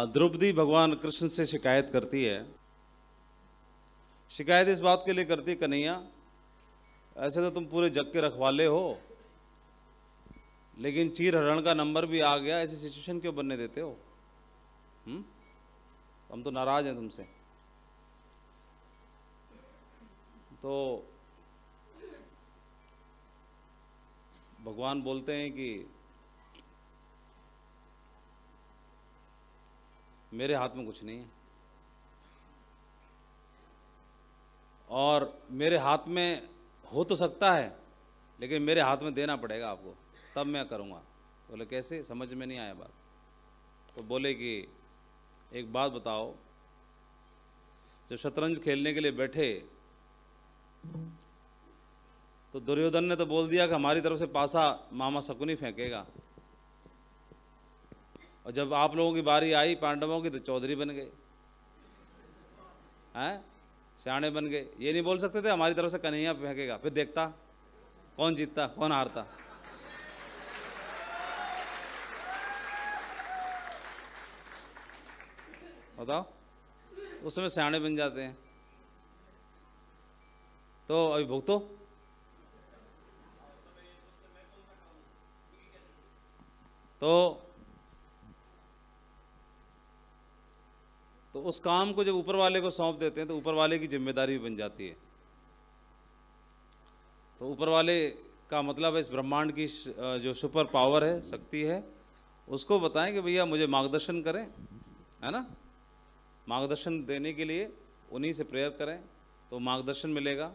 द्रौपदी भगवान कृष्ण से शिकायत करती है। शिकायत इस बात के लिए करती है, कन्हैया ऐसे तो तुम पूरे जग के रखवाले हो, लेकिन चीर हरण का नंबर भी आ गया, ऐसी सिचुएशन क्यों बनने देते हो? हम तो नाराज हैं तुमसे। तो भगवान बोलते हैं कि मेरे हाथ में कुछ नहीं है, और मेरे हाथ में हो तो सकता है, लेकिन मेरे हाथ में देना पड़ेगा आपको, तब मैं करूँगा। बोले कैसे? समझ में नहीं आया बात। तो बोले कि एक बात बताओ, जब शतरंज खेलने के लिए बैठे तो दुर्योधन ने तो बोल दिया कि हमारी तरफ से पासा मामा शकुनी फेंकेगा, और जब आप लोगों की बारी आई पांडवों की तो चौधरी बन गए, हैं सियाणे बन गए। ये नहीं बोल सकते थे हमारी तरफ से कन्हैया फेंकेगा, फिर देखता कौन जीतता कौन हारता। बताओ, उस समय सियाणे बन जाते हैं। तो अभी भुगतो। तो उस काम को जब ऊपर वाले को सौंप देते हैं तो ऊपर वाले की जिम्मेदारी भी बन जाती है। तो ऊपर वाले का मतलब है इस ब्रह्मांड की जो सुपर पावर है, शक्ति है, उसको बताएं कि भैया मुझे मार्गदर्शन करें, है ना। मार्गदर्शन देने के लिए उन्हीं से प्रेयर करें तो मार्गदर्शन मिलेगा।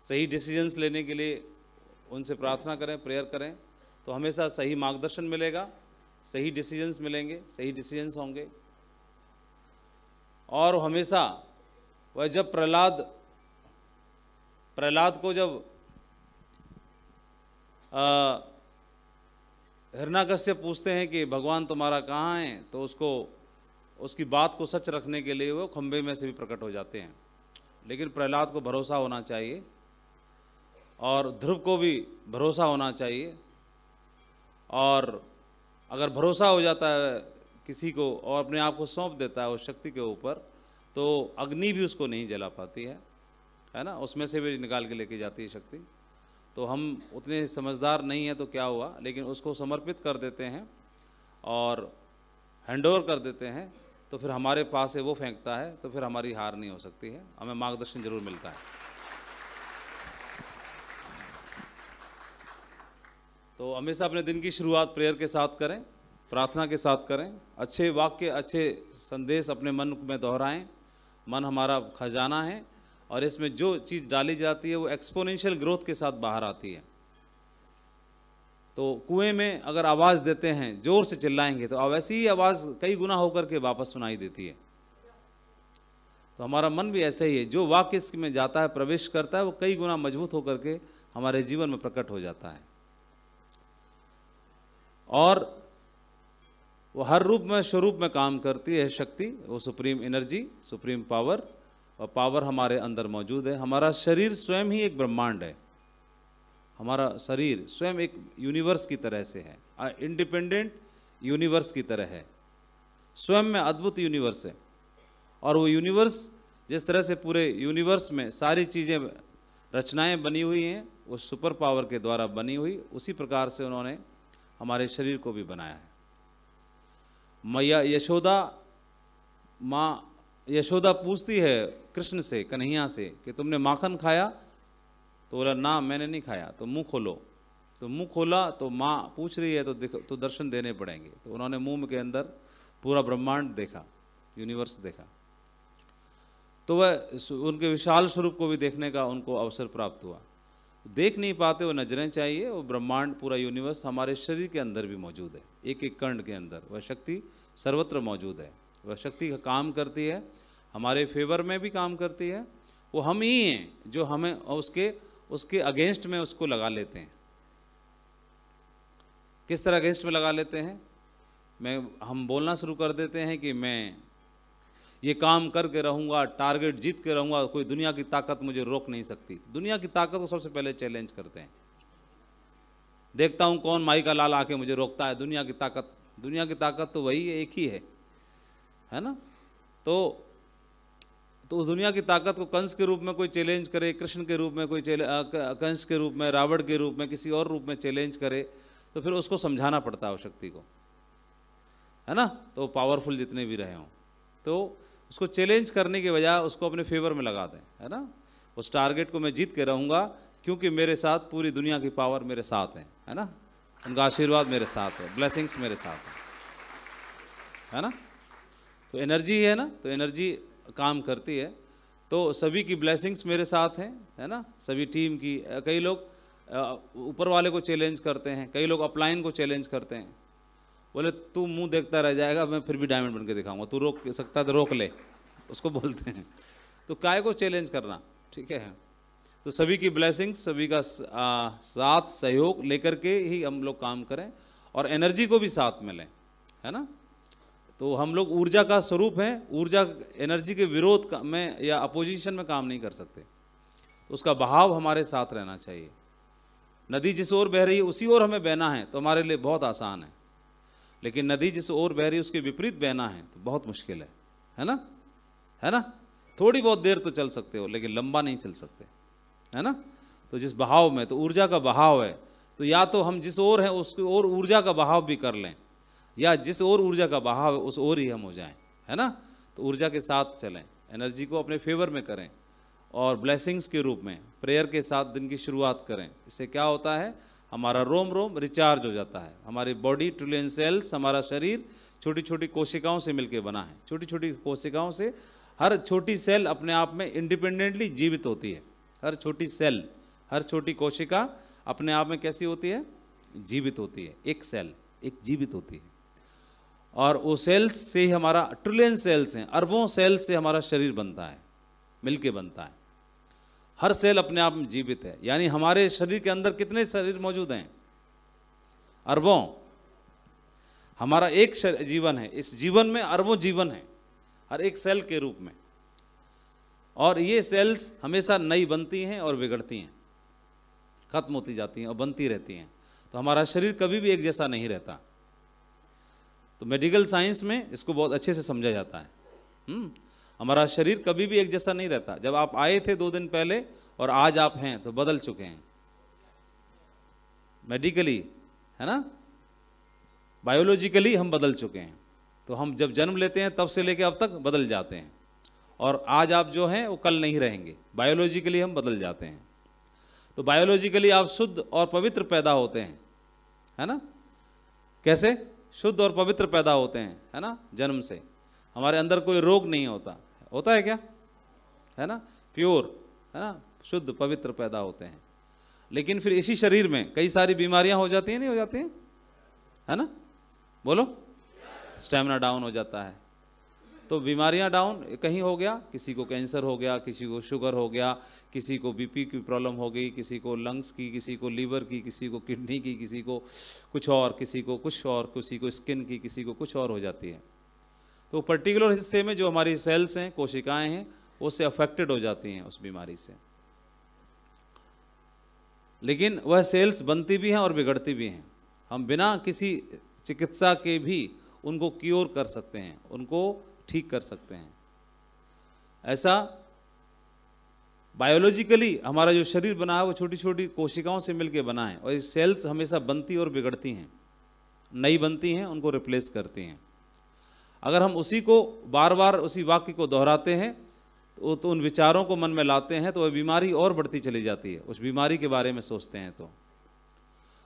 सही डिसीजंस लेने के लिए उनसे प्रार्थना करें, प्रेयर करें तो हमेशा सही मार्गदर्शन मिलेगा, सही डिसीजंस मिलेंगे, सही डिसीजंस होंगे। और हमेशा वह जब प्रहलाद को जब हिरण्याकश्यप पूछते हैं कि भगवान तुम्हारा कहाँ है, तो उसकी बात को सच रखने के लिए वो खंबे में से भी प्रकट हो जाते हैं। लेकिन प्रहलाद को भरोसा होना चाहिए और ध्रुव को भी भरोसा होना चाहिए। और अगर भरोसा हो जाता है किसी को और अपने आप को सौंप देता है उस शक्ति के ऊपर, तो अग्नि भी उसको नहीं जला पाती है ना, उसमें से भी निकाल के लेके जाती है शक्ति। तो हम उतने समझदार नहीं हैं तो क्या हुआ, लेकिन उसको समर्पित कर देते हैं और हैंडओवर कर देते हैं, तो फिर हमारे पास से वो फेंकता है, तो फिर हमारी हार नहीं हो सकती है, हमें मार्गदर्शन जरूर मिलता है। तो हमेशा अपने दिन की शुरुआत प्रेयर के साथ करें, प्रार्थना के साथ करें, अच्छे वाक्य अच्छे संदेश अपने मन में दोहराएं। मन हमारा खजाना है और इसमें जो चीज़ डाली जाती है वो एक्सपोनेंशियल ग्रोथ के साथ बाहर आती है। तो कुएं में अगर आवाज़ देते हैं, जोर से चिल्लाएंगे तो वैसी ही आवाज़ कई गुना होकर के वापस सुनाई देती है। तो हमारा मन भी ऐसा ही है, जो वाक्य इसमें जाता है, प्रवेश करता है, वो कई गुना मजबूत होकर के हमारे जीवन में प्रकट हो जाता है। और वो हर रूप में स्वरूप में काम करती है शक्ति, वो सुप्रीम एनर्जी, सुप्रीम पावर, और पावर हमारे अंदर मौजूद है। हमारा शरीर स्वयं ही एक ब्रह्मांड है, हमारा शरीर स्वयं एक यूनिवर्स की तरह से है, इंडिपेंडेंट यूनिवर्स की तरह है, स्वयं में अद्भुत यूनिवर्स है। और वो यूनिवर्स जिस तरह से पूरे यूनिवर्स में सारी चीज़ें रचनाएं बनी हुई हैं, वो सुपर पावर के द्वारा बनी हुई, उसी प्रकार से उन्होंने हमारे शरीर को भी बनाया है। मैया यशोदा पूछती है कृष्ण से, कन्हैया से, कि तुमने माखन खाया? तो बोला ना मैंने नहीं खाया। तो मुंह खोलो। तो मुंह खोला तो माँ पूछ रही है तो दर्शन देने पड़ेंगे। तो उन्होंने मुंह के अंदर पूरा ब्रह्मांड देखा, यूनिवर्स देखा। तो वह उनके विशाल स्वरूप को भी देखने का उनको अवसर प्राप्त हुआ। देख नहीं पाते, वो नजरें चाहिए। वो ब्रह्मांड पूरा यूनिवर्स हमारे शरीर के अंदर भी मौजूद है, एक एक कण के अंदर वह शक्ति सर्वत्र मौजूद है। वह शक्ति का काम करती है, हमारे फेवर में भी काम करती है। वो हम ही हैं जो हमें उसके अगेंस्ट में उसको लगा लेते हैं। किस तरह अगेंस्ट में लगा लेते हैं? हम बोलना शुरू कर देते हैं कि मैं ये काम करके रहूँगा, टारगेट जीत के रहूँगा, कोई दुनिया की ताकत मुझे रोक नहीं सकती। दुनिया की ताकत को सबसे पहले चैलेंज करते हैं। देखता हूँ कौन माई का लाल आके मुझे रोकता है। दुनिया की ताकत तो वही है, एक ही है है ना। तो उस दुनिया की ताकत को कंस के रूप में कोई चैलेंज करे, कृष्ण के रूप में कोई कंस के रूप में, रावण के रूप में, किसी और रूप में चैलेंज करे, तो फिर उसको समझाना पड़ता है उस शक्ति को, है ना। तो पावरफुल जितने भी रहे हों, तो उसको चैलेंज करने के बजाय उसको अपने फेवर में लगा दें, है ना। उस टारगेट को मैं जीत के रहूँगा, क्योंकि मेरे साथ पूरी दुनिया की पावर मेरे साथ है ना। उनका आशीर्वाद मेरे साथ है, ब्लेसिंग्स मेरे साथ है ना। तो एनर्जी है ना, तो एनर्जी काम करती है। तो सभी की ब्लेसिंग्स मेरे साथ हैं, है ना, सभी टीम की। कई लोग ऊपर वाले को चैलेंज करते हैं, कई लोग अपलाइन को चैलेंज करते हैं, बोले तू मुंह देखता रह जाएगा, मैं फिर भी डायमंड बन के दिखाऊंगा, तू रोक सकता है तो रोक ले, उसको बोलते हैं। तो काय को चैलेंज करना, ठीक है। तो सभी की ब्लेसिंग्स, सभी का साथ सहयोग लेकर के ही हम लोग काम करें, और एनर्जी को भी साथ में लें, है ना। तो हम लोग ऊर्जा का स्वरूप हैं, ऊर्जा एनर्जी के विरोध में या अपोजिशन में काम नहीं कर सकते। तो उसका बहाव हमारे साथ रहना चाहिए। नदी जिस ओर बह रही है उसी ओर हमें बहना है तो हमारे लिए बहुत आसान है, लेकिन नदी जिस ओर बह रही है उसके विपरीत बहना है तो बहुत मुश्किल है ना, है ना। थोड़ी बहुत देर तो चल सकते हो, लेकिन लंबा नहीं चल सकते, है ना। तो जिस बहाव में, तो ऊर्जा का बहाव है, तो या तो हम जिस ओर हैं उसकी ओर ऊर्जा का बहाव भी कर लें, या जिस ओर ऊर्जा का बहाव है उस ओर ही हम हो जाएं, है ना। तो ऊर्जा के साथ चलें, एनर्जी को अपने फेवर में करें, और ब्लेसिंग्स के रूप में प्रेयर के साथ दिन की शुरुआत करें। इससे क्या होता है, हमारा रोम रोम रिचार्ज हो जाता है। हमारी बॉडी, ट्रिलियन सेल्स, हमारा शरीर छोटी छोटी कोशिकाओं से मिलकर बना है। छोटी छोटी कोशिकाओं से, हर छोटी सेल अपने आप में इंडिपेंडेंटली जीवित होती है। हर छोटी सेल, हर छोटी कोशिका अपने आप में कैसी होती है, जीवित होती है। एक सेल एक जीवित होती है, और वो सेल्स से ही हमारा, ट्रिलियन सेल्स हैं, अरबों सेल से हमारा शरीर बनता है, मिलके बनता है। हर सेल अपने आप में जीवित है। यानी हमारे शरीर के अंदर कितने शरीर मौजूद हैं, अरबों। हमारा एक जीवन है, इस जीवन में अरबों जीवन है, हर एक सेल के रूप में। और ये सेल्स हमेशा नई बनती हैं और बिगड़ती हैं, खत्म होती जाती हैं और बनती रहती हैं। तो हमारा शरीर कभी भी एक जैसा नहीं रहता। तो मेडिकल साइंस में इसको बहुत अच्छे से समझा जाता है। हमारा शरीर कभी भी एक जैसा नहीं रहता। जब आप आए थे 2 दिन पहले और आज आप हैं तो बदल चुके हैं मेडिकली, है ना। बायोलॉजिकली हम बदल चुके हैं। तो हम जब जन्म लेते हैं तब से लेकर अब तक बदल जाते हैं, और आज आप जो हैं वो कल नहीं रहेंगे। बायोलॉजिकली हम बदल जाते हैं। तो बायोलॉजिकली आप शुद्ध और पवित्र पैदा होते हैं, है ना। कैसे शुद्ध और पवित्र पैदा होते हैं, है ना। जन्म से हमारे अंदर कोई रोग नहीं होता, होता है क्या, है ना। प्योर, है ना, शुद्ध पवित्र पैदा होते हैं। लेकिन फिर इसी शरीर में कई सारी बीमारियां हो जाती हैं, नहीं हो जाती हैं, है ना, बोलो। स्टेमिना डाउन हो जाता है। तो बीमारियां डाउन कहीं हो गया, किसी को कैंसर हो गया, किसी को शुगर हो गया, किसी को बीपी की प्रॉब्लम हो गई, किसी को लंग्स की, किसी को लीवर की, किसी को किडनी की, किसी को कुछ और, किसी को कुछ और, किसी को स्किन की, किसी को कुछ और हो जाती है। तो पर्टिकुलर हिस्से में जो हमारी सेल्स हैं, कोशिकाएं हैं, उससे अफेक्टेड हो जाती हैं उस बीमारी से। लेकिन वह सेल्स बनती भी हैं और बिगड़ती भी हैं। हम बिना किसी चिकित्सा के भी उनको क्योर कर सकते हैं, उनको ठीक कर सकते हैं। ऐसा बायोलॉजिकली हमारा जो शरीर बना है वो छोटी छोटी कोशिकाओं से मिलकर बना है, और ये सेल्स हमेशा बनती और बिगड़ती हैं, नई बनती हैं, उनको रिप्लेस करती हैं। अगर हम उसी को बार बार उसी वाक्य को दोहराते हैं तो उन विचारों को मन में लाते हैं, तो वह बीमारी और बढ़ती चली जाती है। उस बीमारी के बारे में सोचते हैं तो,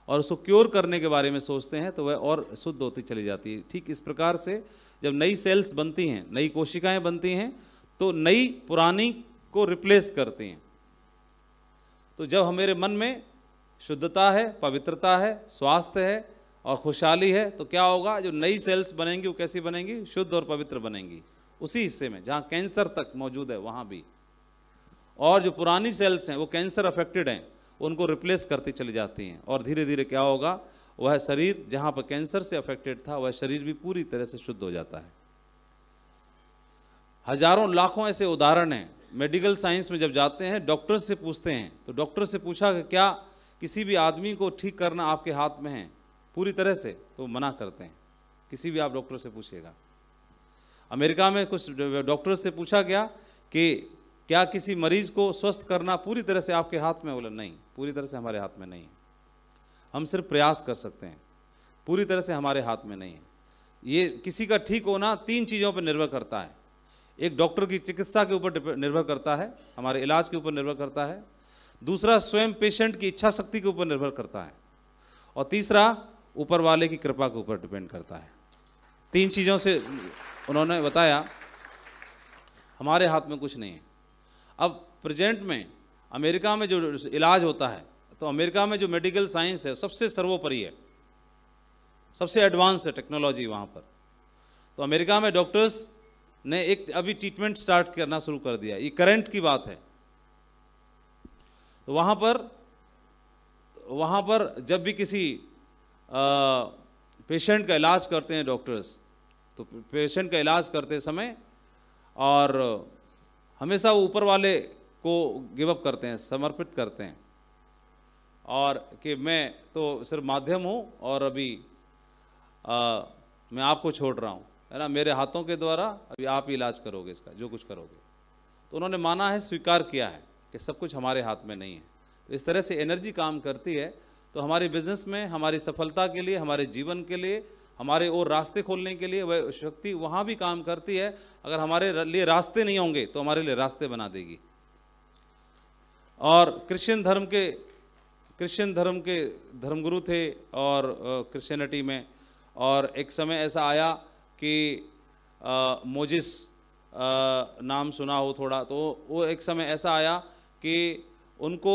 और उसको क्योर करने के बारे में सोचते हैं तो वह और शुद्ध होती चली जाती है। ठीक इस प्रकार से जब नई सेल्स बनती हैं, नई कोशिकाएं बनती हैं, तो नई पुरानी को रिप्लेस करती हैं। तो जब हमारे मन में शुद्धता है, पवित्रता है, स्वास्थ्य है और खुशहाली है, तो क्या होगा, जो नई सेल्स बनेंगी वो कैसी बनेंगी, शुद्ध और पवित्र बनेंगी। उसी हिस्से में जहाँ कैंसर तक मौजूद है वहाँ भी, और जो पुरानी सेल्स हैं वो कैंसर अफेक्टेड हैं, उनको रिप्लेस करती चली जाती हैं। और धीरे धीरे क्या होगा, वह शरीर जहाँ पर कैंसर से अफेक्टेड था वह शरीर भी पूरी तरह से शुद्ध हो जाता है। हजारों लाखों ऐसे उदाहरण हैं। मेडिकल साइंस में जब जाते हैं, डॉक्टर से पूछते हैं, तो डॉक्टर से पूछा कि क्या किसी भी आदमी को ठीक करना आपके हाथ में है पूरी तरह से, तो मना करते हैं। किसी भी आप डॉक्टर से पूछिएगा, अमेरिका में कुछ डॉक्टर्स से पूछा गया कि क्या किसी मरीज को स्वस्थ करना पूरी तरह से आपके हाथ में? बोला नहीं, पूरी तरह से हमारे हाथ में नहीं है। हम सिर्फ प्रयास कर सकते हैं, पूरी तरह से हमारे हाथ में नहीं है। ये किसी का ठीक होना 3 चीज़ों पर निर्भर करता है। एक डॉक्टर की चिकित्सा के ऊपर निर्भर करता है, हमारे इलाज के ऊपर निर्भर करता है। दूसरा स्वयं पेशेंट की इच्छा शक्ति के ऊपर निर्भर करता है। और तीसरा ऊपर वाले की कृपा के ऊपर डिपेंड करता है। 3 चीज़ों से उन्होंने बताया हमारे हाथ में कुछ नहीं है। अब प्रेजेंट में अमेरिका में जो इलाज होता है, तो अमेरिका में जो मेडिकल साइंस है सबसे सर्वोपरि है, सबसे एडवांस है टेक्नोलॉजी वहाँ पर। तो अमेरिका में डॉक्टर्स ने एक अभी ट्रीटमेंट स्टार्ट करना शुरू कर दिया, ये करंट की बात है। तो वहाँ पर जब भी किसी पेशेंट का इलाज करते हैं डॉक्टर्स, तो पेशेंट का इलाज करते समय और हमेशा वो ऊपर वाले को गिव अप करते हैं, समर्पित करते हैं, और कि मैं तो सिर्फ माध्यम हूँ और अभी मैं आपको छोड़ रहा हूँ, है ना, मेरे हाथों के द्वारा अभी आप ही इलाज करोगे इसका, जो कुछ करोगे। तो उन्होंने माना है, स्वीकार किया है कि सब कुछ हमारे हाथ में नहीं है। तो इस तरह से एनर्जी काम करती है। तो हमारे बिजनेस में, हमारी सफलता के लिए, हमारे जीवन के लिए, हमारे और रास्ते खोलने के लिए वह शक्ति वहाँ भी काम करती है। अगर हमारे लिए रास्ते नहीं होंगे तो हमारे लिए रास्ते बना देगी। और क्रिश्चियन धर्म के धर्मगुरु थे और क्रिश्चियनिटी में, और एक समय ऐसा आया कि मोजिस नाम सुना हो थोड़ा, तो वो एक समय ऐसा आया कि उनको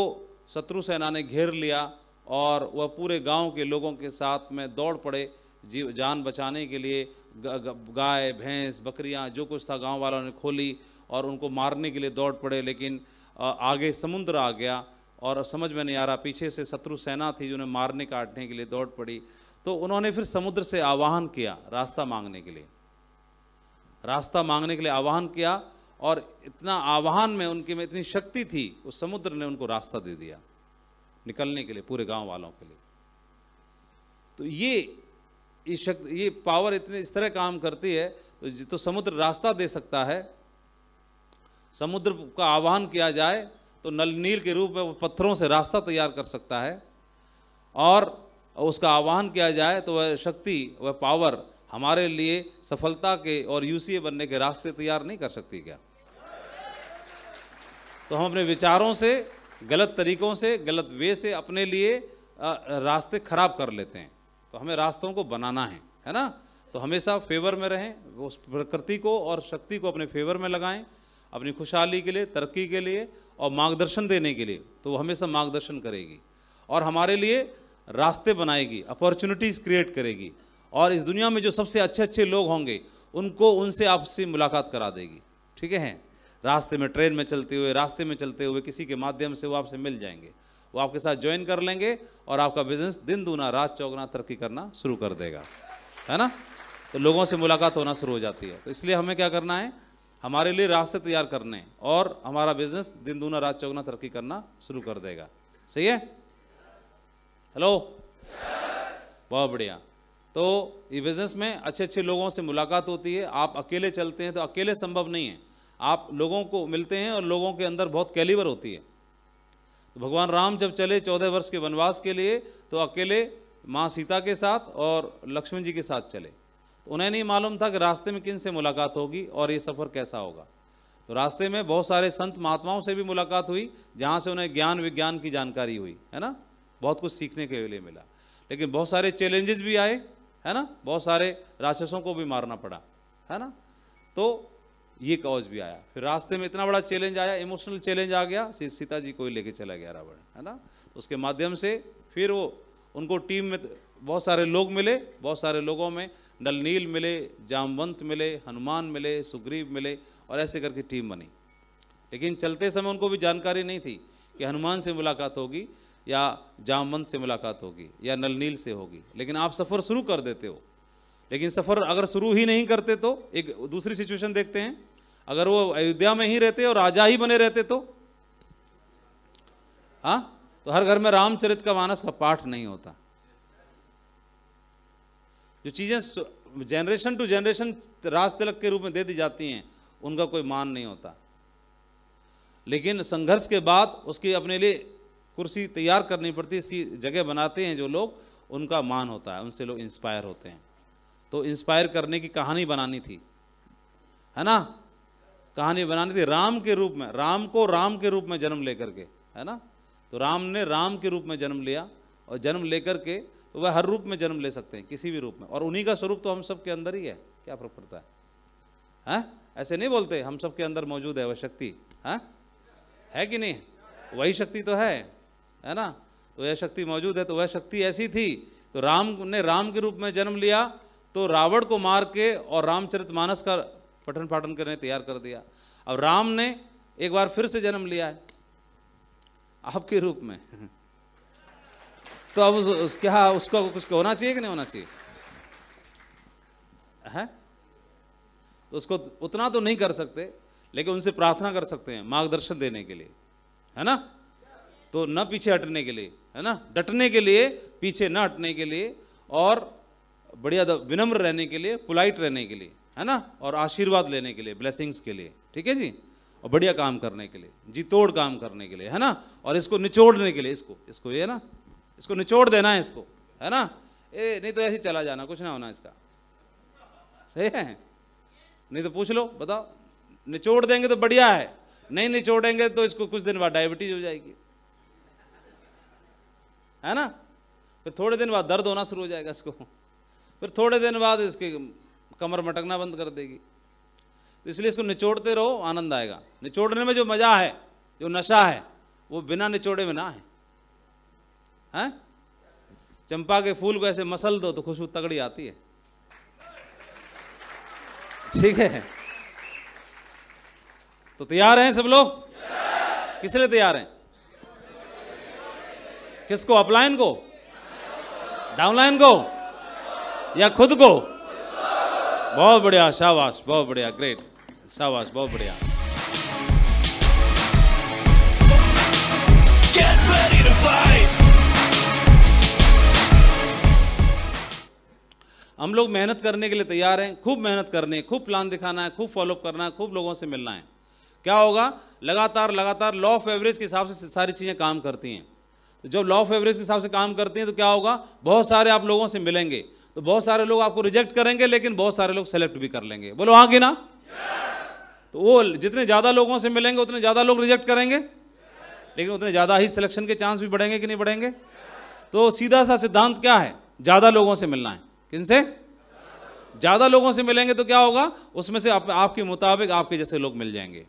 शत्रु सेना ने घेर लिया और वह पूरे गांव के लोगों के साथ में दौड़ पड़े जान बचाने के लिए। गाय, भैंस, बकरियां जो कुछ था गांव वालों ने खोली और उनको मारने के लिए दौड़ पड़े। लेकिन आगे समुद्र आ गया और समझ में नहीं आ रहा, पीछे से शत्रु सेना थी जो उन्हें मारने काटने के लिए दौड़ पड़ी। तो उन्होंने फिर समुद्र से आह्वान किया रास्ता मांगने के लिए, आह्वान किया, और इतना आह्वान में उनके में इतनी शक्ति थी, उस समुद्र ने उनको रास्ता दे दिया निकलने के लिए, पूरे गांव वालों के लिए। तो ये शक्ति, ये पावर इतने इस तरह काम करती है। तो समुद्र रास्ता दे सकता है, समुद्र का आह्वान किया जाए तो नल नील के रूप में वो पत्थरों से रास्ता तैयार कर सकता है, और उसका आह्वान किया जाए तो वह शक्ति, वह पावर हमारे लिए सफलता के और यूसीए बनने के रास्ते तैयार नहीं कर सकती क्या? तो हम अपने विचारों से, गलत तरीकों से, गलत वे से अपने लिए रास्ते खराब कर लेते हैं। तो हमें रास्तों को बनाना है ना। तो हमेशा फेवर में रहें, उस प्रकृति को और शक्ति को अपने फेवर में लगाएं, अपनी खुशहाली के लिए, तरक्की के लिए और मार्गदर्शन देने के लिए। तो वो हमेशा मार्गदर्शन करेगी और हमारे लिए रास्ते बनाएगी, अपॉर्चुनिटीज़ क्रिएट करेगी, और इस दुनिया में जो सबसे अच्छे अच्छे लोग होंगे उनको उनसे आपसे मुलाकात करा देगी। ठीक है, रास्ते में, ट्रेन में चलते हुए, रास्ते में चलते हुए किसी के माध्यम से वो आपसे मिल जाएंगे, वो आपके साथ ज्वाइन कर लेंगे और आपका बिजनेस दिन दूना रात चौगुना तरक्की करना शुरू कर देगा, है ना। तो लोगों से मुलाकात होना शुरू हो जाती है। तो इसलिए हमें क्या करना है, हमारे लिए रास्ते तैयार करने, और हमारा बिजनेस दिन दूना रात चौगुना तरक्की करना शुरू कर देगा। सही है? हेलो, बहुत बढ़िया। तो ये बिजनेस में अच्छे अच्छे लोगों से मुलाकात होती है। आप अकेले चलते हैं तो अकेले संभव नहीं है, आप लोगों को मिलते हैं और लोगों के अंदर बहुत कैलिबर होती है। तो भगवान राम जब चले 14 वर्ष के वनवास के लिए, तो अकेले माँ सीता के साथ और लक्ष्मण जी के साथ चले। तो उन्हें नहीं मालूम था कि रास्ते में किन से मुलाकात होगी और ये सफ़र कैसा होगा। तो रास्ते में बहुत सारे संत महात्माओं से भी मुलाकात हुई, जहाँ से उन्हें ज्ञान विज्ञान की जानकारी हुई, है ना, बहुत कुछ सीखने के लिए मिला। लेकिन बहुत सारे चैलेंजेस भी आए, है ना, बहुत सारे राक्षसों को भी मारना पड़ा, है ना। तो ये कॉज भी आया। फिर रास्ते में इतना बड़ा चैलेंज आया, इमोशनल चैलेंज आ गया, सीता जी को ही लेके चला गया रावण, है ना। तो उसके माध्यम से फिर वो उनको टीम में बहुत सारे लोग मिले, बहुत सारे लोगों में नल नील मिले, जामवंत मिले, हनुमान मिले, सुग्रीव मिले, और ऐसे करके टीम बनी। लेकिन चलते समय उनको भी जानकारी नहीं थी कि हनुमान से मुलाकात होगी या जामवंत से मुलाकात होगी या नल नील से होगी। लेकिन आप सफ़र शुरू कर देते हो। लेकिन सफ़र अगर शुरू ही नहीं करते तो एक दूसरी सिचुएशन देखते हैं, अगर वो अयोध्या में ही रहते और राजा ही बने रहते तो, हाँ, तो हर घर में रामचरित का मानस का पाठ नहीं होता। जो चीज़ें generation to generation Raj Tilak के रूप में दे दी जाती हैं, उनका कोई मान नहीं होता। लेकिन संघर्ष के बाद उसकी अपने लिए कुर्सी तैयार करनी पड़ती है, इसी जगह बनाते हैं जो लोग, उनका मान होता है, उनसे लोग इंस्पायर होते हैं। तो इंस्पायर करने की कहानी बनानी थी, है ना, कहानी बनानी थी राम के रूप में, राम को राम के रूप में जन्म लेकर के, है ना। तो राम ने राम के रूप में जन्म लिया, और जन्म लेकर के तो वह हर रूप में जन्म ले सकते हैं, किसी भी रूप में, और उन्हीं का स्वरूप तो हम सब के अंदर ही है, क्या फर्क पड़ता है, हैं? ऐसे नहीं बोलते हम सब के अंदर मौजूद है वह शक्ति, है कि नहीं? वही शक्ति तो है ना। तो यह शक्ति मौजूद है, तो वह शक्ति ऐसी थी। तो राम ने राम के रूप में जन्म लिया, तो रावण को मार के और रामचरितमानस का पठन पाठन करने तैयार कर दिया। अब राम ने एक बार फिर से जन्म लिया है आपके रूप में तो अब क्या उसका कुछ होना चाहिए कि नहीं होना चाहिए, है? तो उसको उतना तो नहीं कर सकते, लेकिन उनसे प्रार्थना कर सकते हैं मार्गदर्शन देने के लिए, है ना। तो न पीछे हटने के लिए, है ना, डटने के लिए, पीछे न हटने के लिए, और बढ़िया विनम्र रहने के लिए, पोलाइट रहने के लिए, है ना, और आशीर्वाद लेने के लिए, ब्लेसिंग्स के लिए, ठीक है जी, और बढ़िया काम करने के लिए, जी तोड़ काम करने के लिए, है ना, और इसको निचोड़ने के लिए, इसको ये ना, इसको निचोड़ देना है इसको, है ना, नहीं तो ऐसे चला जाना, कुछ ना होना इसका, सही है? नहीं तो पूछ लो, बताओ, निचोड़ देंगे तो बढ़िया है, नहीं निचोड़ेंगे तो इसको कुछ दिन बाद डायबिटीज हो जाएगी, है ना, फिर थोड़े दिन बाद दर्द होना शुरू हो जाएगा इसको, फिर थोड़े दिन बाद इसकी कमर मटकना बंद कर देगी। तो इसलिए इसको निचोड़ते रहो, आनंद आएगा। निचोड़ने में जो मजा है, जो नशा है, वो बिना निचोड़े में ना है, हैं? चंपा के फूल को ऐसे मसल दो तो खुशबू तगड़ी आती है, ठीक है। तो तैयार हैं सब लोग? किस लिए तैयार हैं? किसको, अपलाइन को, डाउनलाइन को, या खुद को? बहुत बढ़िया, शाबाश, बहुत बढ़िया, ग्रेट, शाबाश, बहुत बढ़िया। Get ready to fight. हम लोग मेहनत करने के लिए तैयार हैं, खूब मेहनत करनी है, खूब प्लान दिखाना है, खूब फॉलोअप करना है, खूब लोगों से मिलना है। क्या होगा? लगातार लगातार लॉ ऑफ एवरेज के हिसाब से सारी चीज़ें काम करती हैं। तो जब लॉ ऑफ एवरेज के हिसाब से काम करती हैं तो क्या होगा? बहुत सारे आप लोगों से मिलेंगे, तो बहुत सारे लोग आपको रिजेक्ट करेंगे, लेकिन बहुत सारे लोग सेलेक्ट भी कर लेंगे। बोलो हाँ कि ना? तो वो जितने ज़्यादा लोगों से मिलेंगे उतने ज़्यादा लोग रिजेक्ट करेंगे, लेकिन उतने ज़्यादा ही सिलेक्शन के चांस भी बढ़ेंगे कि नहीं बढ़ेंगे? तो सीधा सा सिद्धांत क्या है? ज़्यादा लोगों से मिलना है। किनसे? ज़्यादा लोगों से मिलेंगे तो क्या होगा? उसमें से आपके मुताबिक आपके जैसे लोग मिल जाएंगे।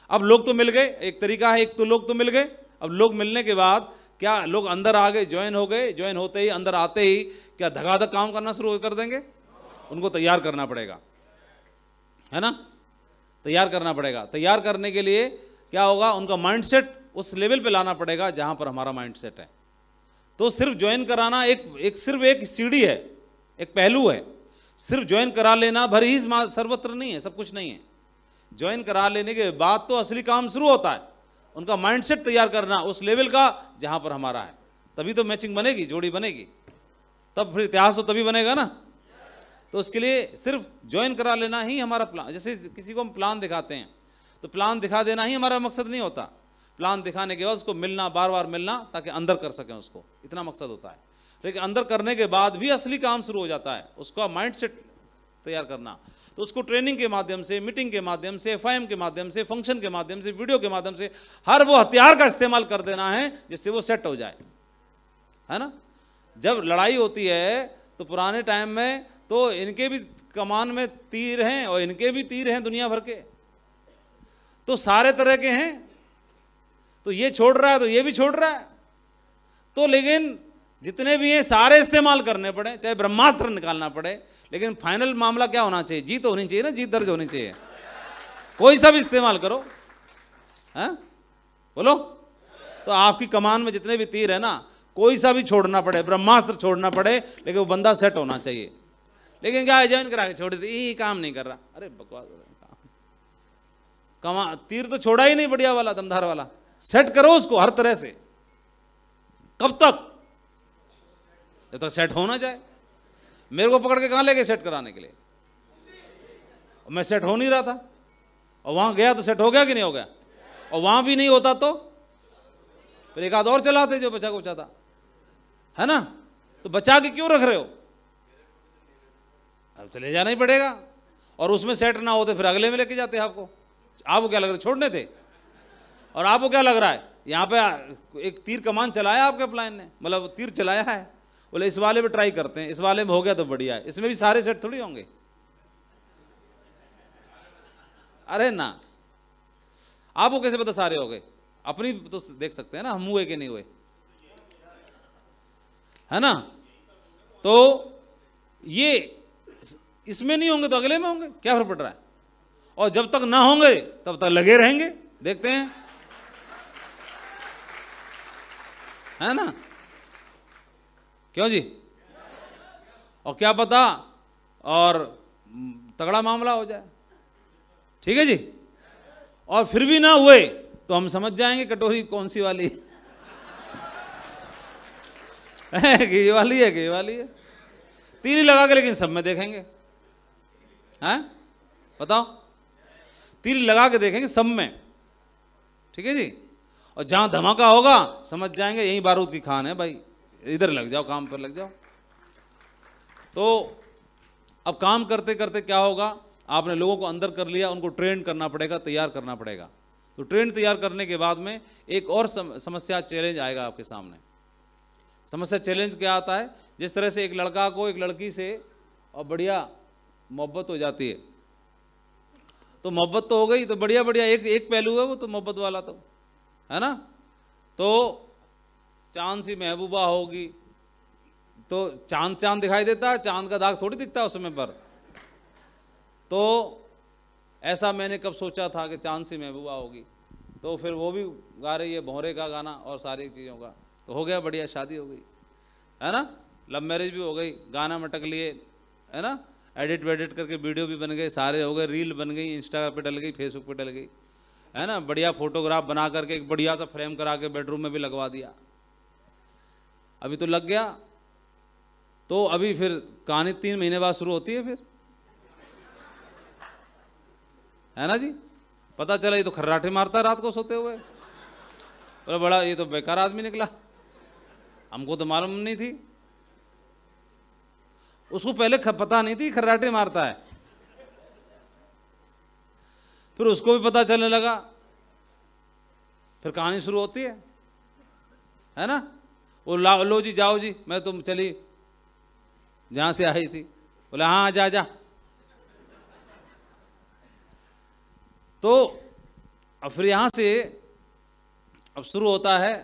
अब लोग तो मिल गए, एक तरीका है, एक तो लोग तो मिल गए। अब लोग मिलने के बाद क्या लोग अंदर आ गए, ज्वाइन हो गए, ज्वाइन होते ही अंदर आते ही क्या धगाधक काम करना शुरू कर देंगे? उनको तैयार करना पड़ेगा, है ना, तैयार करना पड़ेगा। तैयार करने के लिए क्या होगा? उनका माइंडसेट उस लेवल पे लाना पड़ेगा जहां पर हमारा माइंडसेट है। तो सिर्फ ज्वाइन कराना सिर्फ एक सीढ़ी है, एक पहलू है। सिर्फ ज्वाइन करा लेना भर ही सर्वत्र नहीं है, सब कुछ नहीं है। ज्वाइन करा लेने के बाद तो असली काम शुरू होता है, उनका माइंडसेट तैयार करना उस लेवल का जहां पर हमारा है। तभी तो मैचिंग बनेगी, जोड़ी बनेगी, तब फिर इतिहास तो तभी बनेगा ना। तो उसके लिए सिर्फ ज्वाइन करा लेना ही हमारा प्लान। जैसे किसी को हम प्लान दिखाते हैं तो प्लान दिखा देना ही हमारा मकसद नहीं होता। प्लान दिखाने के बाद उसको मिलना, बार बार मिलना, ताकि अंदर कर सकें उसको, इतना मकसद होता है। लेकिन अंदर करने के बाद भी असली काम शुरू हो जाता है, उसका माइंडसेट तैयार करना। तो उसको ट्रेनिंग के माध्यम से, मीटिंग के माध्यम से, एफआईएम के माध्यम से, फंक्शन के माध्यम से, वीडियो के माध्यम से, हर वो हथियार का इस्तेमाल कर देना है जिससे वो सेट हो जाए, है ना। जब लड़ाई होती है तो पुराने टाइम में तो इनके भी कमान में तीर हैं और इनके भी तीर हैं दुनिया भर के, तो सारे तरह के हैं। तो ये छोड़ रहा है तो ये भी छोड़ रहा है, तो लेकिन जितने भी हैं सारे इस्तेमाल करने पड़े, चाहे ब्रह्मास्त्र निकालना पड़े, लेकिन फाइनल मामला क्या होना चाहिए? जीत होनी चाहिए ना, जीत दर्ज होनी चाहिए। कोई सा भी इस्तेमाल करो, हैं? बोलो। तो आपकी कमान में जितने भी तीर है ना, कोई सा भी छोड़ना पड़े, ब्रह्मास्त्र छोड़ना पड़े, लेकिन वो बंदा सेट होना चाहिए। लेकिन क्या ज्वाइन करा के छोड़ दी, ये काम नहीं कर रहा, अरे बकवास, तीर तो छोड़ा ही नहीं बढ़िया वाला, दमदार वाला। सेट करो उसको हर तरह से। कब तक? जब तक सेट होना जाए। मेरे को पकड़ के कहाँ ले गए सेट कराने के लिए, मैं सेट हो नहीं रहा था, और वहां गया तो सेट हो गया कि नहीं हो गया, और वहां भी नहीं होता तो फिर एक आध और चलाते जो बचा कुचा था, है ना। तो बचा के क्यों रख रहे हो, अब तो ले जाना ही पड़ेगा, और उसमें सेट ना होते फिर अगले में लेके जाते आपको क्या लग रहा है छोड़ने थे, और आपको क्या लग रहा है यहाँ पे एक तीर कमान चलाया आपके अपलाइन ने, मतलब तीर चलाया है, बोले इस वाले पे ट्राई करते हैं, इस वाले में हो गया तो बढ़िया है, इसमें भी सारे सेट थोड़ी होंगे, अरे ना, आपको कैसे पता सारे हो गए, अपनी तो देख सकते हैं ना हम हुए कि नहीं हुए, है ना। तो ये इसमें नहीं होंगे तो अगले में होंगे, क्या फर्क पड़ रहा है, और जब तक ना होंगे तब तक लगे रहेंगे, देखते हैं, है ना, क्यों जी, और क्या पता और तगड़ा मामला हो जाए, ठीक है जी, और फिर भी ना हुए तो हम समझ जाएंगे कटोरी कौन सी वाली है, कि ये वाली है कि ये वाली है, तीर ही लगा के लेकिन सब में देखेंगे, हैं बताओ, तीर लगा के देखेंगे सब में, ठीक है जी, और जहां धमाका होगा समझ जाएंगे यही बारूद की खान है भाई, इधर लग जाओ, काम पर लग जाओ। तो अब काम करते करते क्या होगा, आपने लोगों को अंदर कर लिया, उनको ट्रेन करना पड़ेगा, तैयार करना पड़ेगा, तो ट्रेन तैयार करने के बाद में एक और समस्या चैलेंज आएगा आपके सामने। समस्या चैलेंज क्या आता है, जिस तरह से एक लड़का को एक लड़की से और बढ़िया मोहब्बत हो जाती है, तो मोहब्बत तो हो गई, तो बढ़िया बढ़िया एक पहलू है वो तो मोहब्बत वाला, तो है ना, तो चांद सी महबूबा होगी, तो चांद चांद दिखाई देता है, चांद का दाग थोड़ी दिखता है उस समय पर, तो ऐसा मैंने कब सोचा था कि चांद सी महबूबा होगी, तो फिर वो भी गा रही है भौरे का गाना और सारी चीज़ों का, तो हो गया बढ़िया, शादी हो गई, है ना, लव मैरिज भी हो गई, गाना मटक लिए, है ना, एडिट वेडिट करके वीडियो भी बन गए, सारे हो गए, रील बन गई, इंस्टा पे डल गई, फेसबुक पे डल गई, है ना, बढ़िया फोटोग्राफ बना करके एक बढ़िया सा फ्रेम करा के बेडरूम में भी लगवा दिया, अभी तो लग गया, तो अभी फिर कहानी 3 महीने बाद शुरू होती है फिर, है ना जी, पता चला ये तो खर्राटे मारता है रात को सोते हुए, बोले बड़ा ये तो बेकार आदमी निकला, हमको तो मालूम नहीं थी, उसको पहले पता नहीं थी खर्राटे मारता है, फिर उसको भी पता चलने लगा, फिर कहानी शुरू होती है ना, वो लो जी जाओ जी, मैं तुम चली जहां से आई थी, बोले हाँ जा जा, तो अब फिर यहां से अब शुरू होता है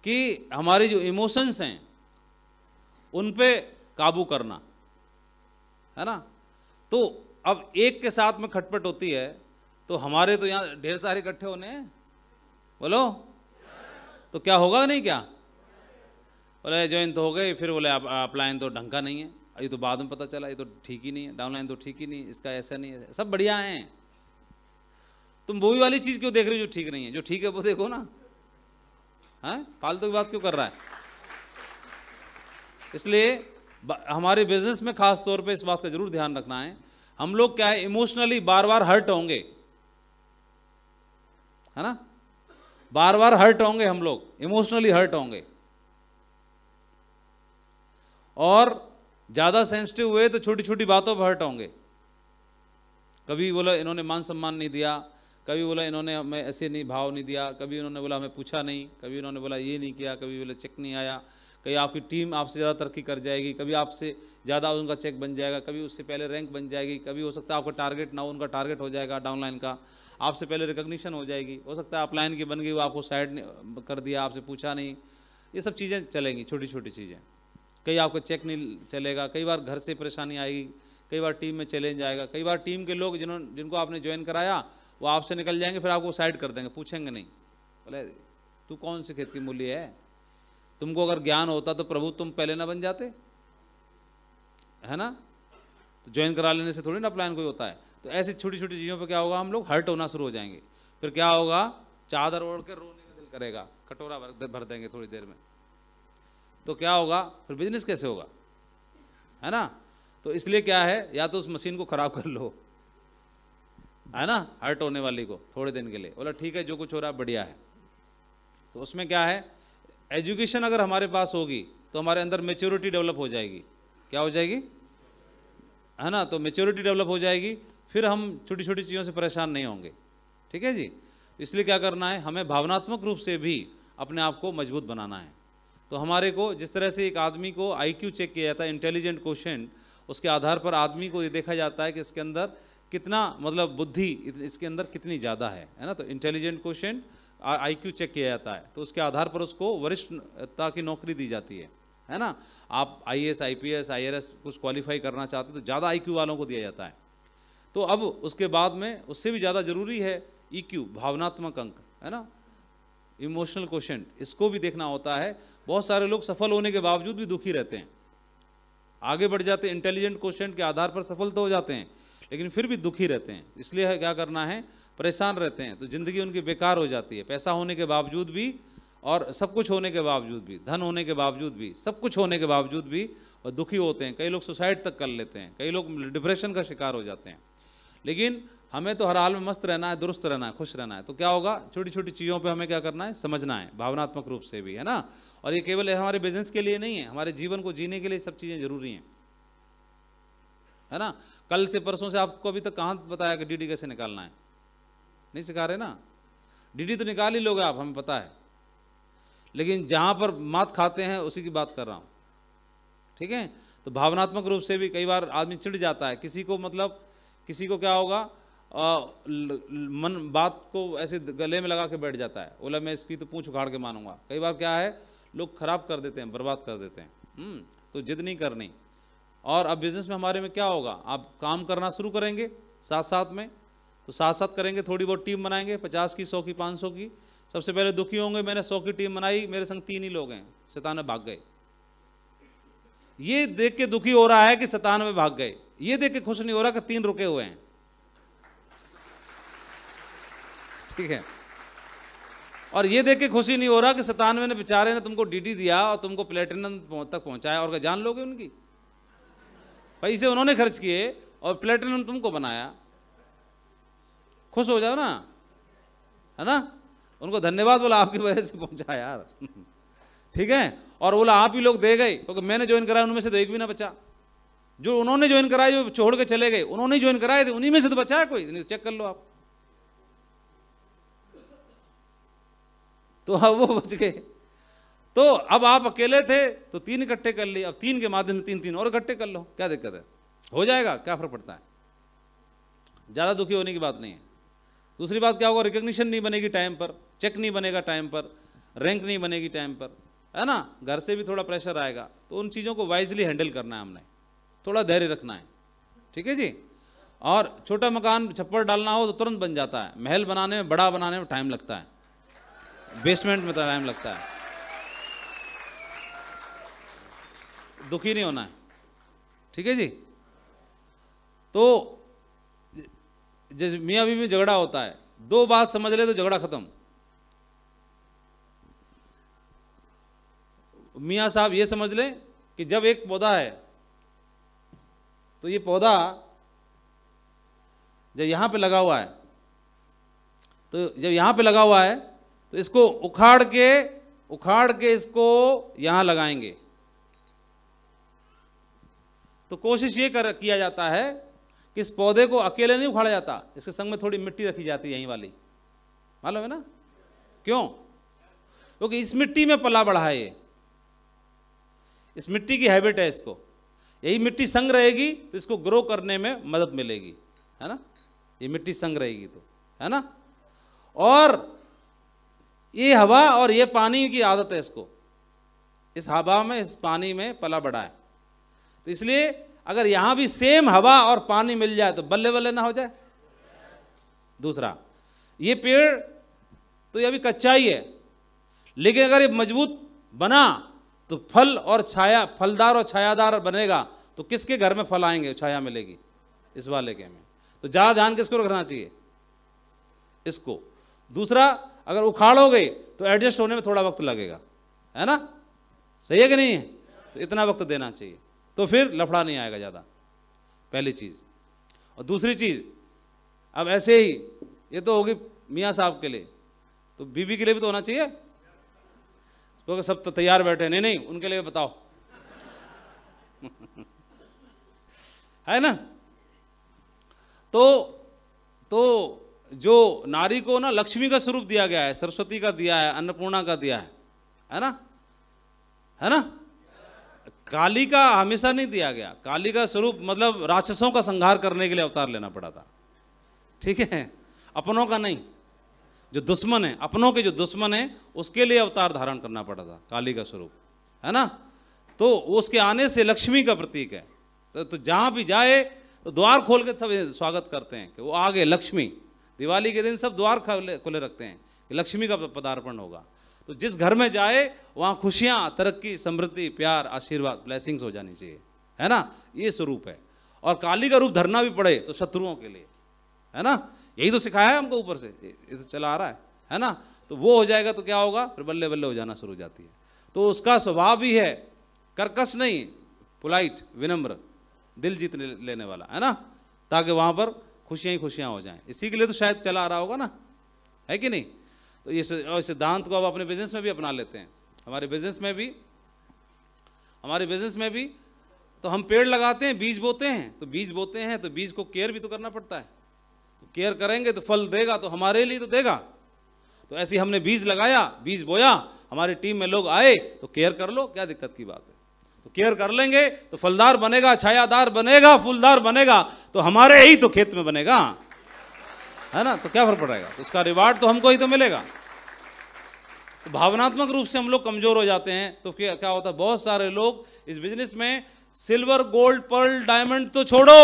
कि हमारी जो इमोशंस हैं उन पे काबू करना, है ना। तो अब एक के साथ में खटपट होती है, तो हमारे तो यहाँ ढेर सारे इकट्ठे होने हैं, बोलो तो क्या होगा नहीं क्या, बोले ज्वाइन तो हो गए, फिर बोले अपलाइन तो ढंग का नहीं है, ये तो बाद में पता चला ये तो ठीक ही नहीं है, डाउनलाइन तो ठीक ही नहीं है, इसका ऐसा नहीं है, सब बढ़िया हैं, तुम वही वाली चीज़ क्यों देख रहे हो जो ठीक नहीं है, जो ठीक है वो देखो ना, हैं फालतू की बात क्यों कर रहा है। इसलिए हमारे बिजनेस में खास तौर पे इस बात का जरूर ध्यान रखना है, हम लोग क्या है इमोशनली बार बार हर्ट होंगे, है ना, बार बार हर्ट होंगे, हम लोग इमोशनली हर्ट होंगे, और ज्यादा सेंसिटिव हुए तो छोटी छोटी बातों पर हर्ट होंगे, कभी बोला इन्होंने मान सम्मान नहीं दिया, कभी बोला इन्होंने हमें ऐसे नहीं भाव नहीं दिया, कभी उन्होंने बोला हमें पूछा नहीं, कभी उन्होंने बोला ये नहीं किया, कभी बोला चेक नहीं आया, कभी आपकी टीम आपसे ज़्यादा तरक्की कर जाएगी, कभी आपसे ज़्यादा उनका चेक बन जाएगा, कभी उससे पहले रैंक बन जाएगी, कभी हो सकता है आपका टारगेट ना हो उनका टारगेट हो जाएगा डाउनलाइन का, आपसे पहले रिकग्निशन हो जाएगी, हो सकता है अपलाइन की बन गई वो आपको साइड कर दिया, आपसे पूछा नहीं, ये सब चीज़ें चलेंगी, छोटी छोटी चीज़ें, कई आपका चेक नहीं चलेगा, कई बार घर से परेशानी आएगी, कई बार टीम में चैलेंज आएगा, कई बार टीम के लोग जिनको आपने ज्वाइन कराया वो आपसे निकल जाएंगे, फिर आपको साइड कर देंगे, पूछेंगे नहीं, बोले तू कौन से खेत की मूल्य है, तुमको अगर ज्ञान होता तो प्रभु तुम पहले ना बन जाते, है ना, तो ज्वाइन करा लेने से थोड़ी ना प्लान कोई होता है। तो ऐसी छोटी छोटी चीज़ों पे क्या होगा, हम लोग हर्ट होना शुरू हो जाएंगे, फिर क्या होगा, चादर ओढ़ के रोने का दिल करेगा, कटोरा भर देंगे थोड़ी देर में, तो क्या होगा, फिर बिजनेस कैसे होगा, है ना। तो इसलिए क्या है, या तो उस मशीन को खराब कर लो, है ना, हर्ट होने वाली को थोड़े दिन के लिए, बोला ठीक है जो कुछ हो रहा है बढ़िया है। तो उसमें क्या है, एजुकेशन अगर हमारे पास होगी तो हमारे अंदर मेच्योरिटी डेवलप हो जाएगी। क्या हो जाएगी, है ना, तो मेच्योरिटी डेवलप हो जाएगी, फिर हम छोटी छोटी चीज़ों से परेशान नहीं होंगे। ठीक है जी। इसलिए क्या करना है, हमें भावनात्मक रूप से भी अपने आप को मजबूत बनाना है। तो हमारे को जिस तरह से एक आदमी को आईक्यू चेक किया जाता है, इंटेलिजेंट क्वोशिएंट, उसके आधार पर आदमी को ये देखा जाता है कि इसके अंदर कितना मतलब बुद्धि इसके अंदर कितनी ज़्यादा है ना। तो इंटेलिजेंट क्वोशिएंट आईक्यू चेक किया जाता है, तो उसके आधार पर उसको वरिष्ठता की नौकरी दी जाती है ना। आप आईएएस, आईपीएस, आईआरएस कुछ क्वालिफाई करना चाहते हो तो ज़्यादा आईक्यू वालों को दिया जाता है। तो अब उसके बाद में उससे भी ज़्यादा ज़रूरी है ईक्यू, भावनात्मक अंक, है ना, इमोशनल क्वोशिएंट, इसको भी देखना होता है। बहुत सारे लोग सफल होने के बावजूद भी दुखी रहते हैं, आगे बढ़ जाते हैं, इंटेलिजेंट क्वोशिएंट के आधार पर सफल तो हो जाते हैं, लेकिन फिर भी दुखी रहते हैं। इसलिए क्या करना है, परेशान रहते हैं, तो ज़िंदगी उनकी बेकार हो जाती है। पैसा होने के बावजूद भी और सब कुछ होने के बावजूद भी, धन होने के बावजूद भी, सब कुछ होने के बावजूद भी और दुखी होते हैं। कई लोग सुसाइड तक कर लेते हैं, कई लोग डिप्रेशन का शिकार हो जाते हैं। लेकिन हमें तो हर हाल में मस्त रहना है, दुरुस्त रहना है, खुश रहना है। तो क्या होगा, छोटी छोटी चीज़ों पे हमें क्या करना है, समझना है, भावनात्मक रूप से भी, है ना। और ये केवल हमारे बिजनेस के लिए नहीं है, हमारे जीवन को जीने के लिए सब चीज़ें जरूरी हैं, है ना। कल से परसों से आपको अभी तक कहाँ बताया कि डीडी कैसे निकालना है, नहीं सिखा रहे ना। डीडी तो निकाल ही लोगे आप, हमें पता है, लेकिन जहाँ पर मात खाते हैं उसी की बात कर रहा हूँ। ठीक है। तो भावनात्मक रूप से भी कई बार आदमी चिढ़ जाता है, किसी को मतलब किसी को क्या होगा, मन बात को ऐसे गले में लगा के बैठ जाता है, बोला मैं इसकी तो पूंछ उखाड़ के मानूंगा। कई बार क्या है, लोग खराब कर देते हैं, बर्बाद कर देते हैं। तो जिद नहीं करनी। और अब बिजनेस में हमारे में क्या होगा, आप काम करना शुरू करेंगे साथ साथ में, तो साथ साथ करेंगे, थोड़ी बहुत टीम बनाएंगे, 50 की, 100 की, 500 की। सबसे पहले दुखी होंगे, मैंने 100 की टीम बनाई, मेरे संग 3 ही लोग हैं, 97 भाग गए। ये देख के दुखी हो रहा है कि 97 भाग गए, ये देख के खुश नहीं हो रहा कि 3 रुके हुए हैं। ठीक है। और ये देख के खुशी नहीं हो रहा कि 97 ने बेचारे ने तुमको डीडी दिया और तुमको प्लेटिनम तक पहुंचाया, और क्या जान लोगे उनकी, पैसे उन्होंने खर्च किए और प्लेटिनम तुमको बनाया। खुश हो जाओ ना, है ना, उनको धन्यवाद बोला, आपकी वजह से पहुंचा यार। ठीक है। और बोला आप ही लोग दे गए, क्योंकि मैंने ज्वाइन कराया उनमें से तो एक भी ना बचा। जो उन्होंने ज्वाइन कराया, जो छोड़ के चले गए, उन्होंने ज्वाइन कराए थे, उन्हीं में से तो बचा है कोई, नहीं चेक कर लो आप। तो अब वो बच गए। तो अब आप अकेले थे तो 3 इकट्ठे कर लिए, अब 3 के माध्यम से 3 और इकट्ठे कर लो, क्या दिक्कत है, हो जाएगा, क्या फर्क पड़ता है। ज़्यादा दुखी होने की बात नहीं है। दूसरी बात क्या होगा, रिकग्निशन नहीं बनेगी टाइम पर, चेक नहीं बनेगा टाइम पर, रैंक नहीं बनेगी टाइम पर, है ना, घर से भी थोड़ा प्रेशर आएगा। तो उन चीज़ों को वाइजली हैंडल करना है हमने, थोड़ा धैर्य रखना है। ठीक है जी। और छोटा मकान छप्पर डालना हो तो तुरंत बन जाता है, महल बनाने में, बड़ा बनाने में टाइम लगता है, बेसमेंट में तो टाइम लगता है। दुखी नहीं होना है। ठीक है जी। तो जैसे मियाँ बीवी में झगड़ा होता है, 2 बात समझ ले तो झगड़ा खत्म। मियाँ साहब ये समझ ले कि जब एक पौधा है तो ये पौधा जब यहां पे लगा हुआ है, तो जब यहां पे लगा हुआ है तो इसको उखाड़ के इसको यहां लगाएंगे। तो कोशिश ये किया जाता है कि इस पौधे को अकेले नहीं उखाड़ा जाता, इसके संग में थोड़ी मिट्टी रखी जाती है, यहीं वाली, मालूम है ना क्यों? क्योंकि इस मिट्टी में पला बढ़ा है, ये इस मिट्टी की हैबिट है इसको, यही मिट्टी संग रहेगी तो इसको ग्रो करने में मदद मिलेगी, है ना, ये मिट्टी संग रहेगी तो, है ना। और ये हवा और ये पानी की आदत है इसको, इस हवा में, इस पानी में पला बढ़ा है। तो इसलिए अगर यहां भी सेम हवा और पानी मिल जाए तो बल्ले बल्ले ना हो जाए। दूसरा, ये पेड़ तो ये अभी कच्चा ही है, लेकिन अगर ये मजबूत बना तो फल और छाया, फलदार और छायादार बनेगा, तो किसके घर में फल आएंगे, छाया मिलेगी, इस वाले के में। तो ज्यादा ध्यान किसको रखना चाहिए, इसको। दूसरा, अगर उखाड़ोगे तो एडजस्ट होने में थोड़ा वक्त लगेगा, है ना, सही है कि नहीं है, तो इतना वक्त देना चाहिए। तो फिर लफड़ा नहीं आएगा ज़्यादा, पहली चीज़। और दूसरी चीज़, अब ऐसे ही ये तो होगी मियाँ साहब के लिए, तो बीवी के लिए भी तो होना चाहिए, क्योंकि सब तो तैयार बैठे हैं। नहीं नहीं, उनके लिए बताओ है ना। तो जो नारी को ना लक्ष्मी का स्वरूप दिया गया है, सरस्वती का दिया है, अन्नपूर्णा का दिया है ना, है ना। काली का हमेशा नहीं दिया गया। काली का स्वरूप मतलब राक्षसों का संहार करने के लिए अवतार लेना पड़ा था, ठीक है, अपनों का नहीं। जो दुश्मन है, अपनों के जो दुश्मन है, उसके लिए अवतार धारण करना पड़ा था काली का स्वरूप, है ना। तो उसके आने से लक्ष्मी का प्रतीक है। तो जहां भी जाए तो द्वार खोल के सब स्वागत करते हैं कि वो आ गए लक्ष्मी। दिवाली के दिन सब द्वार खुले रखते हैं कि लक्ष्मी का पदार्पण होगा। तो जिस घर में जाए वहाँ खुशियाँ, तरक्की, समृद्धि, प्यार, आशीर्वाद, ब्लेसिंग्स हो जानी चाहिए, है ना। ये स्वरूप है। और काली का रूप धरना भी पड़े तो शत्रुओं के लिए, है ना। यही तो सिखाया है हमको ऊपर से, ये तो चला आ रहा है ना। तो वो हो जाएगा तो क्या होगा, फिर बल्ले बल्ले हो जाना शुरू हो जाती है। तो उसका स्वभाव भी है कर्कश नहीं, पोलाइट, विनम्र, दिल जीत लेने वाला, है ना, ताकि वहाँ पर खुशियाँ ही खुशियाँ हो जाएं। इसी के लिए तो शायद चला आ रहा होगा ना, है कि नहीं। तो ये सिद्धांत को अब अपने बिजनेस में भी अपना लेते हैं। हमारे बिजनेस में भी तो हम पेड़ लगाते हैं, बीज बोते हैं, तो बीज बोते हैं तो बीज को केयर भी तो करना पड़ता है। तो केयर करेंगे तो फल देगा, तो हमारे लिए तो देगा। तो ऐसे हमने बीज लगाया, बीज बोया, हमारी टीम में लोग आए तो केयर कर लो, क्या दिक्कत की बात है। तो केयर कर लेंगे तो फलदार बनेगा, छायादार बनेगा, फूलदार बनेगा, तो हमारे ही तो खेत में बनेगा, है ना। तो क्या फर्क पड़ेगा, तो उसका रिवार्ड तो हमको ही तो मिलेगा। तो भावनात्मक रूप से हम लोग कमजोर हो जाते हैं। तो क्या होता है, बहुत सारे लोग इस बिजनेस में सिल्वर, गोल्ड, पर्ल, डायमंड तो छोड़ो,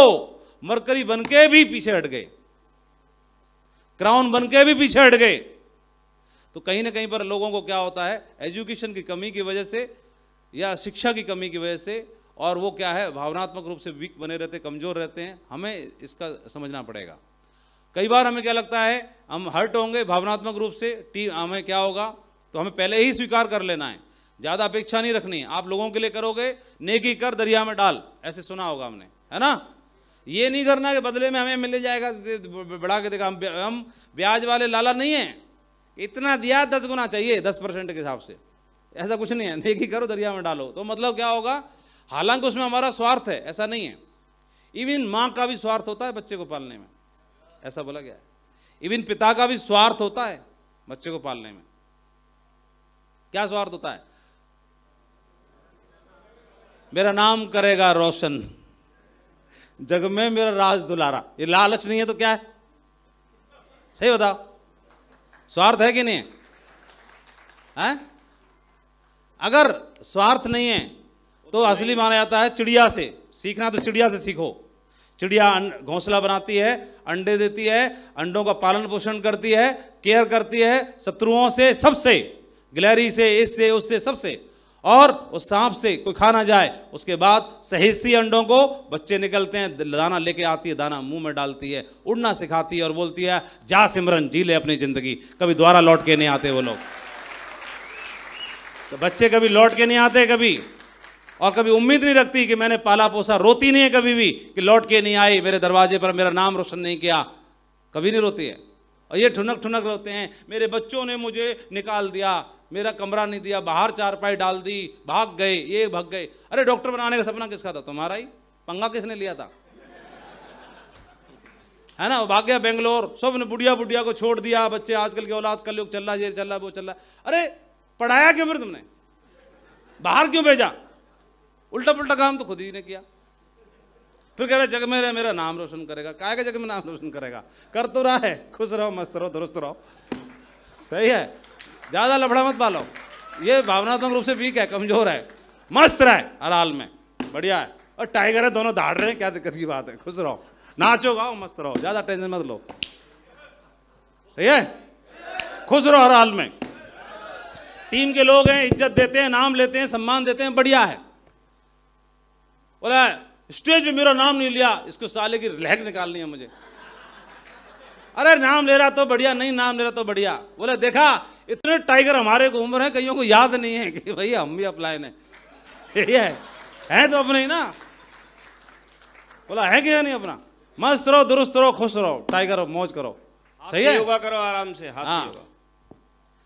मरकरी बनके भी पीछे हट गए, क्राउन बनके भी पीछे हट गए। तो कहीं ना कहीं पर लोगों को क्या होता है, एजुकेशन की कमी की वजह से या शिक्षा की कमी की वजह से, और वो क्या है, भावनात्मक रूप से वीक बने रहते, कमजोर रहते हैं। हमें इसका समझना पड़ेगा। कई बार हमें क्या लगता है, हम हर्ट होंगे भावनात्मक रूप से, हमें क्या होगा, तो हमें पहले ही स्वीकार कर लेना है, ज़्यादा अपेक्षा नहीं रखनी। आप लोगों के लिए करोगे, नेकी कर दरिया में डाल, ऐसे सुना होगा हमने, है ना। ये नहीं करना कि बदले में हमें मिल जाएगा, बढ़ा के देखा। हम ब्याज वाले लाला नहीं है, इतना दिया 10 गुना चाहिए, 10% के हिसाब से, ऐसा कुछ नहीं है। नेकी करो दरिया में डालो, तो मतलब क्या होगा, हालांकि उसमें हमारा स्वार्थ है, ऐसा नहीं है। इवन माँ का भी स्वार्थ होता है बच्चे को पालने में, ऐसा बोला गया है। इवन पिता का भी स्वार्थ होता है बच्चे को पालने में। क्या स्वार्थ होता है, मेरा नाम करेगा रोशन, जग में मेरा राज दुलारा। ये लालच नहीं है तो क्या है, सही बताओ, स्वार्थ है कि नहीं है? अगर स्वार्थ नहीं है तो असली माना जाता है चिड़िया से सीखना। तो चिड़िया से सीखो। चिड़िया घोंसला बनाती है, अंडे देती है, अंडों का पालन पोषण करती है, केयर करती है, शत्रुओं से, सबसे, गिलहरी से, इससे, उससे, सबसे, और उस सांप से कोई खा ना जाए। उसके बाद सहेजती है अंडों को, बच्चे निकलते हैं, दाना लेके आती है, दाना मुंह में डालती है, उड़ना सिखाती है और बोलती है जा सिमरन, जी ले अपनी जिंदगी, कभी दोबारा लौट के नहीं आते वो लोग। तो बच्चे कभी लौट के नहीं आते कभी, और कभी उम्मीद नहीं रखती कि मैंने पाला पोसा, रोती नहीं है कभी भी कि लौट के नहीं आई मेरे दरवाजे पर, मेरा नाम रोशन नहीं किया, कभी नहीं रोती है। और ये ठुनक ठुनक रोते हैं, मेरे बच्चों ने मुझे निकाल दिया, मेरा कमरा नहीं दिया, बाहर चारपाई डाल दी, भाग गए, ये भाग गए। अरे डॉक्टर बनाने का सपना किसका था, तुम्हारा ही, पंगा किसने लिया था, है ना। वो भाग गया बेंगलोर, सब ने बुढ़िया बुढ़िया को छोड़ दिया। बच्चे आजकल के औलाद का लोग चल रहा, ये चल रहा, वो चल रहा। अरे पढ़ाया क्यों फिर तुमने, बाहर क्यों भेजा, उल्टा पुल्टा काम तो खुद ही ने किया। फिर कह रहे जग में मेरा नाम रोशन करेगा। काय का जग में नाम रोशन करेगा, कर तो रहा है, खुश रहो, मस्त रहो, दुरुस्त रहो, सही है। ज्यादा लफड़ा मत पालो, ये भावनात्मक रूप से वीक है, कमजोर है, मस्त रहे हर हाल में, बढ़िया है। और टाइगर है, दोनों दहाड़ रहे हैं, क्या दिक्कत की बात है, खुश रहो, नाचो गाओ, मस्त रहो, ज्यादा टेंशन मत लो, सही है, खुश रहो हर हाल में। टीम के लोग हैं, इज्जत देते हैं, नाम लेते हैं, सम्मान देते हैं, बढ़िया है। बोला स्टेज पे मेरा नाम नहीं लिया, इसको साले की लहक निकालनी है मुझे। अरे नाम ले रहा तो बढ़िया, नहीं नाम ले रहा तो बढ़िया। बोले देखा इतने टाइगर हमारे को उम्र है, कईयों को याद नहीं है कि भैया हम भी अपलाइन है, ये है, है तो अपने ही ना, बोला है कि नहीं अपना। मस्त रहो, दुरुस्त रहो, खुश रहो, टाइगर मौज करो, सही है। योगा करो आराम से, हास्य योगा।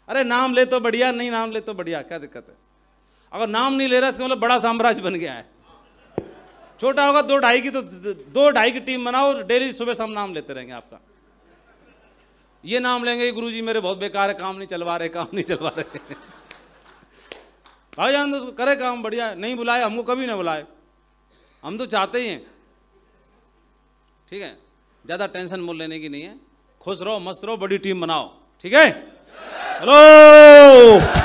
अरे नाम ले तो बढ़िया, नहीं नाम ले तो बढ़िया, क्या दिक्कत है। अगर नाम नहीं ले रहा इसका मतलब बड़ा साम्राज्य बन गया है। छोटा होगा 2-2.5 की, तो 2-2.5 की टीम बनाओ, डेली सुबह शाम नाम लेते रहेंगे आपका। ये नाम लेंगे गुरुजी मेरे बहुत बेकार है, काम नहीं चलवा रहे, काम नहीं चलवा रहे। भाईजान तो करे काम बढ़िया है, नहीं बुलाए हमको, कभी ना बुलाए, हम तो चाहते ही हैं। ठीक है, ज़्यादा टेंशन मोल लेने की नहीं है, खुश रहो, मस्त रहो, बड़ी टीम बनाओ, ठीक है। हेलो।